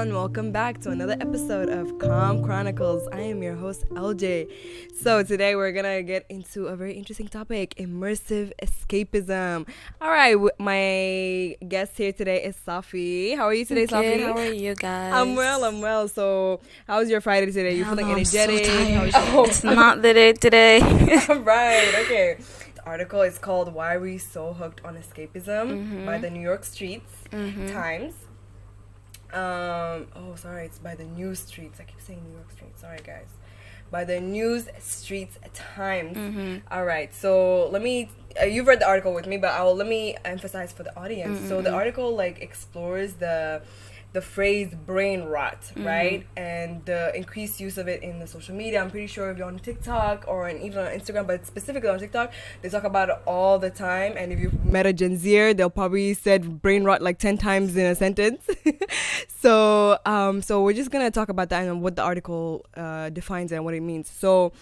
everyone. Welcome back to another episode of Comm Chronicles. I am your host, LJ. So today we're going to get into a very interesting topic, immersive escapism. All right, my guest here today is Safi. How are you today, Safi? How are you guys? I'm well. So how's your Friday today? You feeling energetic? It's not the day today. All right, okay. The article is called Why Are We So Hooked on Escapism by the New York Streets Times. It's by the News Streets. I keep saying New York Streets. Sorry, guys. By the News Streets Times. All right. So let me. You've read the article with me, but let me emphasize for the audience. So the article explores the phrase brain rot, right? And the increased use of it in the social media. I'm pretty sure if you're on TikTok or even on Instagram, but specifically on TikTok, they talk about it all the time. And if you've met a Gen Zer, they'll probably said brain rot 10 times in a sentence. So we're just gonna talk about that and what the article defines it and what it means. So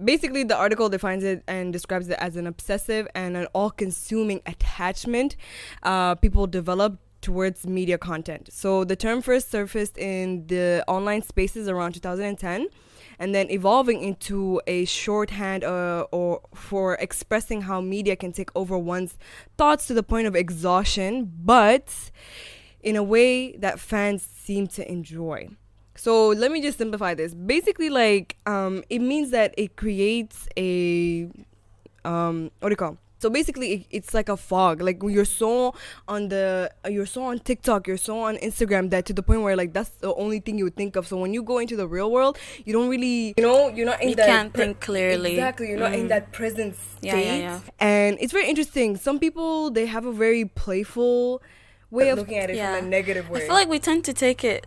basically, the article defines it and describes it as an obsessive and an all-consuming attachment people develop towards media content. So the term first surfaced in the online spaces around 2010 and then evolving into a shorthand or for expressing how media can take over one's thoughts to the point of exhaustion, but in a way that fans seem to enjoy. So let me just simplify this. Basically, it means that it creates a what do you call it? So basically, it's like a fog. You're so on TikTok, you're so on Instagram that to the point where that's the only thing you would think of. So when you go into the real world, you don't really, you're not in you can't think clearly. Exactly, you're not in that present state. Yeah. And it's very interesting. Some people, they have a very playful way of looking at it from a negative way. I feel like we tend to take it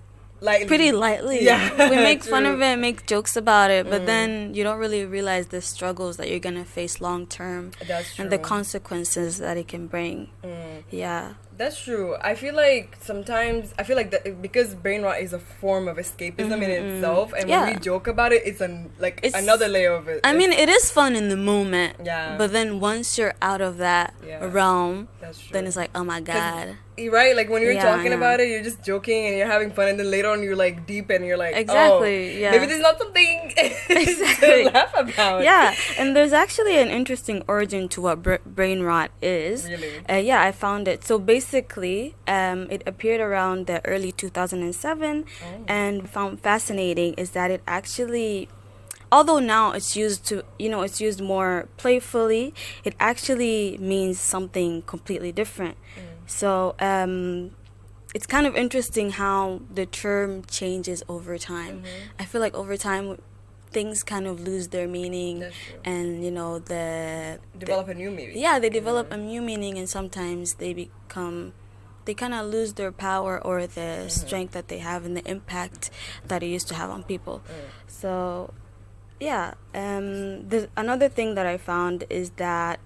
pretty lightly. Yeah. We make fun of it, make jokes about it, but then you don't really realize the struggles that you're gonna face long term. That's true. And the consequences that it can bring. Yeah. That's true. I feel like sometimes that because brain rot is a form of escapism in itself, and when we joke about it, it's another layer of it. I mean, it is fun in the moment. Yeah. But then once you're out of that realm, that's true. then it's like, oh my god. Right? When you're talking about it, you're just joking and you're having fun, and then later on you're deep and you're exactly. Maybe there's not something to laugh about. Yeah, and there's actually an interesting origin to what brain rot is. Really? I found it. So basically, it appeared around the early 2007, and found fascinating is that it actually, although now it's used more playfully, it actually means something completely different. So it's kind of interesting how the term changes over time. I feel like over time things kind of lose their meaning, and develop a new meaning. Yeah, they develop a new meaning, and sometimes they kind of lose their power or the strength that they have and the impact that it used to have on people. So another thing that I found is that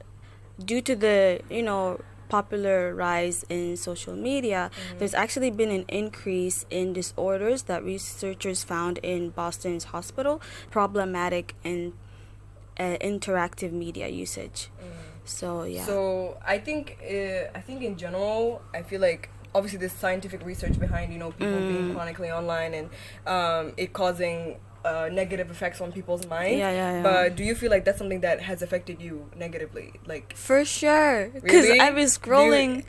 due to the popular rise in social media, there's actually been an increase in disorders that researchers found in Boston's hospital, problematic and interactive media usage. So I think in general, I feel like obviously there's scientific research behind people being chronically online and it causing negative effects on people's minds. Yeah. But do you feel like that's something that has affected you negatively? For sure. Because really? I've been scrolling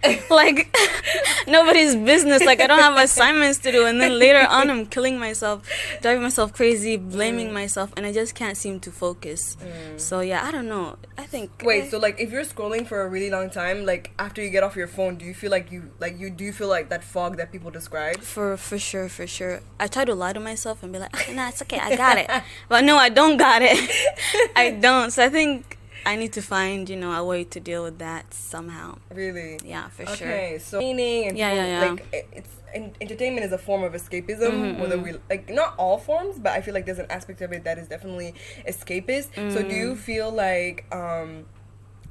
nobody's business. I don't have assignments to do, and then later on I'm killing myself, driving myself crazy, blaming myself, and I just can't seem to focus. So I don't know. I think so if you're scrolling for a really long time, after you get off your phone, do you feel like do you feel like that fog that people describe? For sure. I try to lie to myself and be like, okay, nah, it's okay, I got it. But no, I don't got it. I don't. So I think I need to find, a way to deal with that somehow. Really? Yeah, for sure. Okay, so meaning and entertainment is a form of escapism, whether we not all forms, but I feel like there's an aspect of it that is definitely escapist. So do you feel like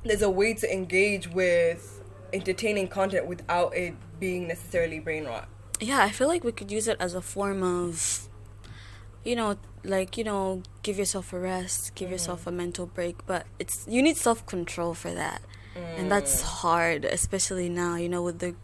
there's a way to engage with entertaining content without it being necessarily brain rot? Yeah, I feel like we could use it as a form of give yourself a rest, give yourself a mental break, but you need self-control for that. And that's hard, especially now, with the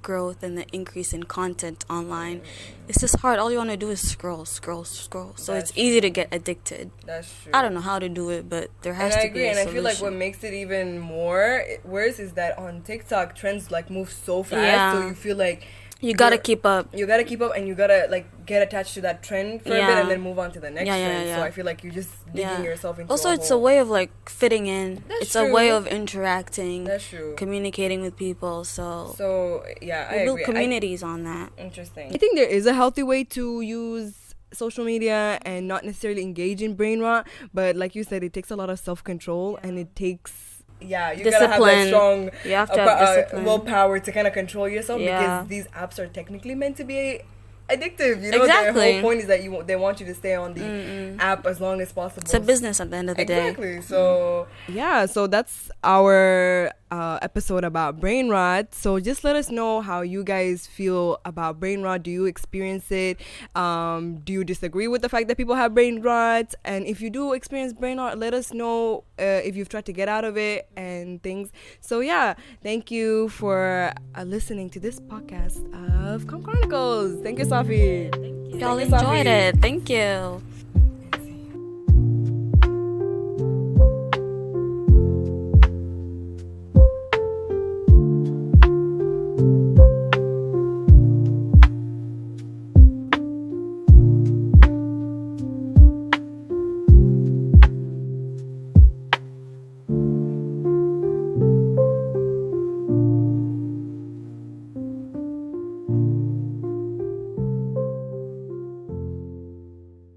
growth and the increase in content online, it's just hard. All you want to do is scroll. So it's easy to get addicted. That's true. I don't know how to do it, but there has to be a solution. And I feel like what makes it even more worse is that on TikTok, trends like move so fast, so you feel like you gotta keep up. You gotta keep up, and you gotta like get attached to that trend for a bit, and then move on to the next trend. So I feel like you're just digging yourself into. Also, it's a way of like fitting in. It's a way of interacting. That's true. Communicating with people. So yeah, I build communities on that. Interesting. I think there is a healthy way to use social media and not necessarily engage in brain rot, but like you said, it takes a lot of self-control, and it takes you discipline. Gotta have that strong you have to have discipline. willpower to kind of control yourself, because these apps are technically meant to be addictive. You know, exactly. The whole point is that they want you to stay on the app as long as possible. It's a business at the end of the day. Exactly. So so that's our episode about brain rot. So just let us know how you guys feel about brain rot. Do you experience it? Do you disagree with the fact that people have brain rot? And if you do experience brain rot, let us know if you've tried to get out of it and things. So thank you for listening to this podcast of Comm Chronicles. Thank you, Safi. Y'all enjoyed it. Thank you.